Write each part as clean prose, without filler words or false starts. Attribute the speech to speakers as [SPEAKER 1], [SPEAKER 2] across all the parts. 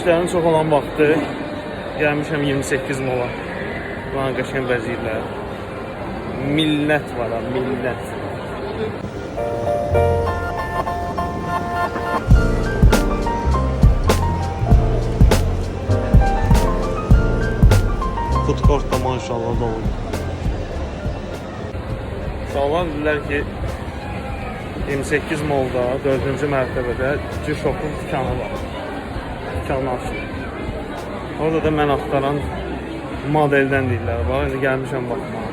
[SPEAKER 1] İşlərin çox olan vaxtı gəlmişəm 28 mola. Bana qəşəng bəzəyirlər. Millət var ha, millət. Food court da maşallah dolu. Sağlar dedilər ki 28 molda 4-cü mərtəbədə G-Shop'un dükanı var. Dükanı açılır. Orada da mən axtaran modeldən deyirlər. Bax, indi gəlmişəm baxmağa.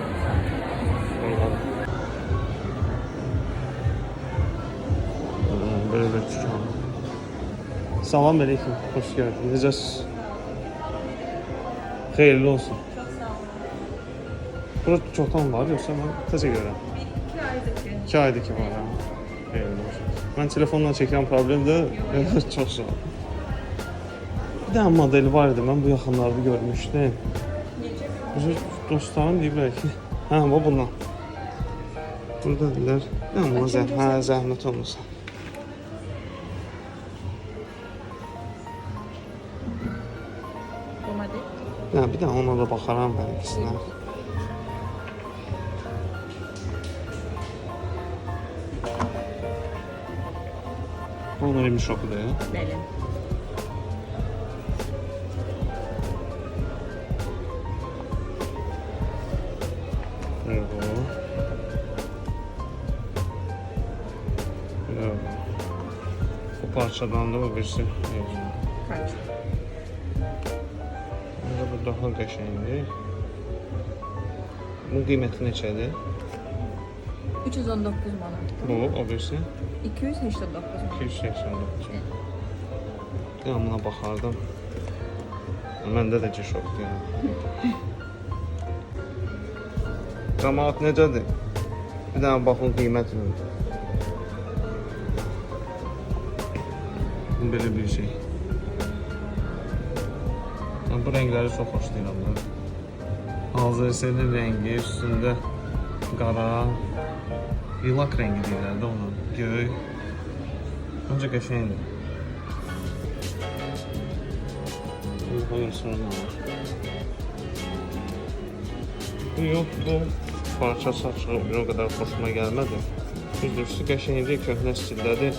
[SPEAKER 1] Böyle bir dükan. Salam aleyküm, hoş geldin. Necəsiz? Xeyirli olsun.
[SPEAKER 2] Çok sağ olun.
[SPEAKER 1] Burada çoxdan var, yoxsa mən təzə görəm?
[SPEAKER 2] 2 aydır ki.
[SPEAKER 1] 2 aydır ki var, ha. Xeyirli olsun. Mən telefonla çəkən problemdir. Çox sağ ol. Bir dənə modeli var idi, mən bu yaxınlarda görmüşdüm.
[SPEAKER 2] Necə?
[SPEAKER 1] Dostlarım deyiblər ki, hə, bundan. Burada deyirlər, zəhmət olmasa.
[SPEAKER 2] Bu model.
[SPEAKER 1] Bir dənə ona da baxaram mən ikisinə. Bu onun rim şokudur ya.
[SPEAKER 2] Bəli.
[SPEAKER 1] Bravo. Bravo. Bu parçadan da bu birisi mevzu.
[SPEAKER 2] Kaç?
[SPEAKER 1] Bu daha qəşəngdir. Bunun qiyməti neçədir?
[SPEAKER 2] 319 manat.
[SPEAKER 1] Bu, o birisi
[SPEAKER 2] 289 manat.
[SPEAKER 1] 289. Ya buna baxardım. Məndə də G-Shopdur yəni. Cəmaat necədir? Bir dənə baxın qiymətini. Belə bir şey. Bu rəngləri çox xoşlayıram da. Azərselin rəngi, üstündə qara, yılaq rəngi deyirlər də ona, göy. Öncə qəşəngdir. Buyur sonra nə var? Bu yox, bu parça saçı o qədər xoşuma gəlmədi. Düzdür, qəşəngdir, köhnə stildədir.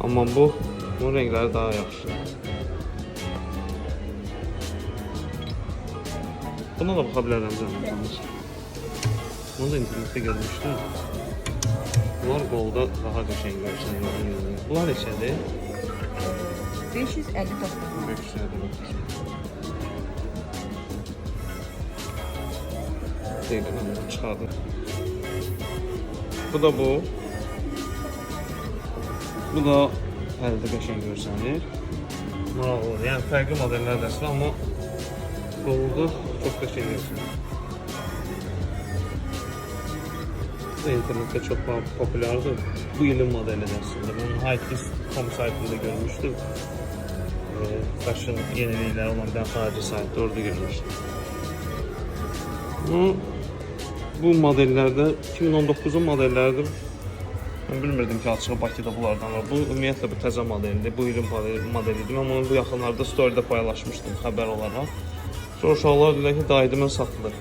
[SPEAKER 1] Amma bunun rəngləri daha yaxşıdır. Buna da baxa bilərəm zəhmət. Bunu da internetdə görmüşdüm. Bunlar qolda daha qəşəng görsənir. Bunlar neçədir?
[SPEAKER 2] 559 manat.
[SPEAKER 1] 559. Deyiləm, bunu çıxardım. Bu da bu. Bu da əldə qəşəng görsənir. Maraqlıdır. Yəni fərqli modellər dəstir, amma qolda çox qəşəng görsənir. Bu da internetdə çox populyardır. Bu ilin modeli əslində. Mən Hightist.com saytında görmüşdüm. Fashion yenilikləri olan bir dənə xarici saytda orada görmüşdüm. Bu modellərdə 2019-un modelləridir. Mən bilmirdim ki, açığı Bakıda bunlardan var. Bu ümumiyyətlə bu təzə modeldir. Bu ilin modelidir. Mən onu bu yaxınlarda storydə paylaşmışdım xəbər olaraq. Sonra uşaqlar deyirlər ki, daidimə satılır.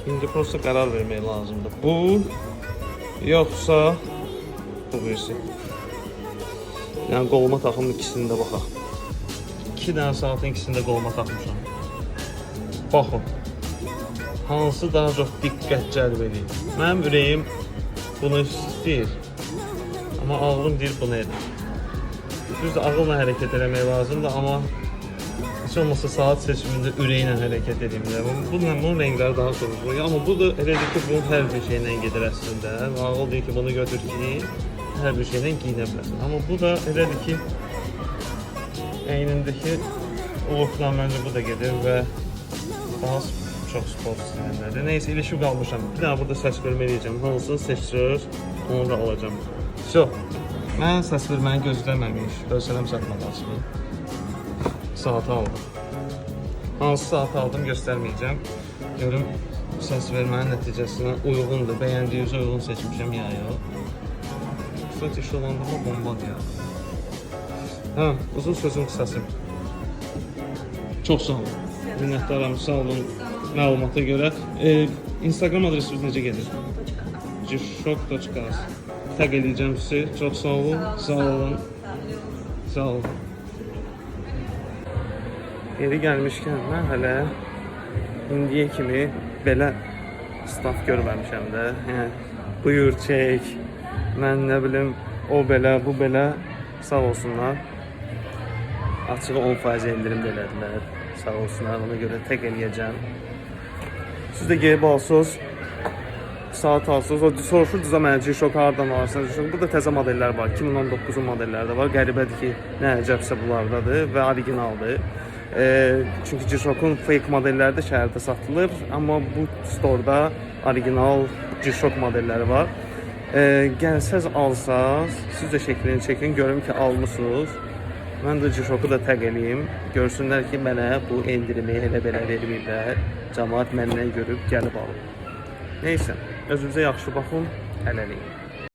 [SPEAKER 1] İndi prosta qərar vermək lazımdır. Bu, yoxsa bu birisi. Yəni qoluma taxım ikisində baxaq. 2 dənə saatın ikisində qoluma taxmışam. Baxın. Hansı daha çox diqqət cəlb edir? Mənim ürəyim bunu istəyir. Amma ağlım deyir bunu edir. Düzdür, ağılla hərəkət eləmək lazımdır, amma heç olmasa saat seçimində ürəklə hərəkət edeyim. Bunun rəngləri daha çox olur. Amma bu da elədir ki, bunun hər bir şeylə gedir əslində. Ağıl deyir ki, bunu götür ki, hər bir şeylə giyinə bilərsin. Amma bu da elədir ki, əynindəki lookla məncə bu da gedir və daha çox sport stilindədir. Neysə, ilişib qalmışam. Bir dənə burada səs vermə eləyəcəm. Hansını seçir, onu da alacağım. Mən səs verməni gözləməmiş, ölsələm satmadı açılır. Saatı aldım. Hansı saatı aldım göstərməyəcəm. Görüm səs vermənin nəticəsinə uyğundur. Bəyəndiyinizə uyğun seçmişəm ya yox. Kısaca işolandırma bombadır ya. Hə, uzun sözün qısası. Çox sağ olun. Minnətdaram, sağ olun məlumata görə. Instagram adresiniz necə gedir? Gshok.az. Tag eləyəcəm sizi. Çox sağ olun. Sağ olun. Sağ olun. Yeri gəlmişkən mən hələ indiyə kimi belə staf görməmişəm də. Yəni buyur çək. Mən nə bilim o belə, bu belə sağ olsunlar. Açığı 10% endirim də elədilər. Sağ olsunlar. Ona görə tag eləyəcəm. Siz də gəlib alsınız. Saat alsınız. O soruşurduza mənə Gshok hardan alırsınız? Burada təzə modellər var. 2019-un modelləri də var. Qəribədir ki, nə əcəbsə bunlardadır və originaldır. Çünki Gshokun fake modelləri də şəhərdə satılır. Amma bu store'da original Gshok modelləri var. Gəlsəz alsaz, siz də şəklini çəkin, görüm ki almısınız. Mən də Gshoku da tag eləyim. Görsünlər ki, mənə bu endirimi elə belə vermirlər. Cəmaət məndən görüb gəlib alır. Neysə, özünüzə yaxşı baxın, hələlik.